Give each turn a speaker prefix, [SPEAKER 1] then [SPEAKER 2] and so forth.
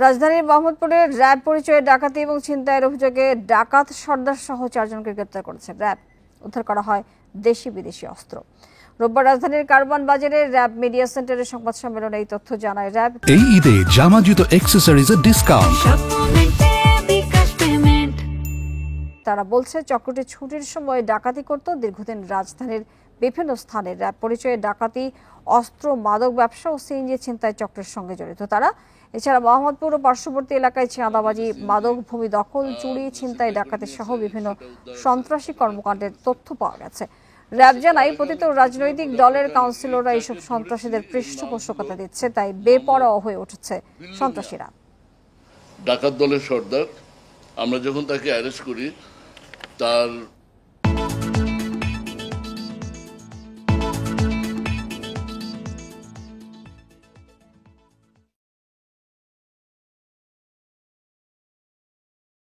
[SPEAKER 1] রাজধানীর মোহাম্মদপুরে র্যাব পরিচয়ে ডাকাতি এবং ছিনতাইয়ের অভিযোগে ডাকাত সর্দার সহ 4 জনকে গ্রেপ্তার করেছে র্যাব। উদ্ধার করা হয় দেশি বিদেশি অস্ত্র। রোববার রাজধানীর কারওয়ান বাজারে র্যাব মিডিয়া সেন্টারের সংবাদ সম্মেলনে এই তথ্য জানায় র্যাব।
[SPEAKER 2] এই ঈদে জামা জুতো অ্যাকসেসরিজের ডিসকাউন্ট।
[SPEAKER 1] তারা বলছে চক্রটি ছুটির সময় ডাকাতি করত। দীর্ঘদিন রাজধানীর বিভিন্ন স্থানে র্যাব পরিচয়ে ডাকাতি, অস্ত্র, মাদক ব্যবসা ও সিএনজি ছিনতাই চক্রের সঙ্গে জড়িত তারা। এছাড়া মোহাম্মদপুর ও পার্শ্ববর্তী এলাকায় চাঁদাবাজি, মাদক, ভূমি দখল, চুরি, ছিনতাই, ডাকাতি সহ বিভিন্ন সন্ত্রাসী কর্মকাণ্ডের তথ্য পাওয়া গেছে। র্যাব জানায় পতিত রাজনৈতিক দলের কাউন্সিলররা এইসব সন্ত্রাসীদের পৃষ্ঠপোষকতা দিচ্ছে, তাই বেপরোয়া হয়ে উঠেছে সন্ত্রাসীরা।
[SPEAKER 3] ডাকাত দলের সর্দার, আমরা যখন তাকে অ্যারেস্ট করি তার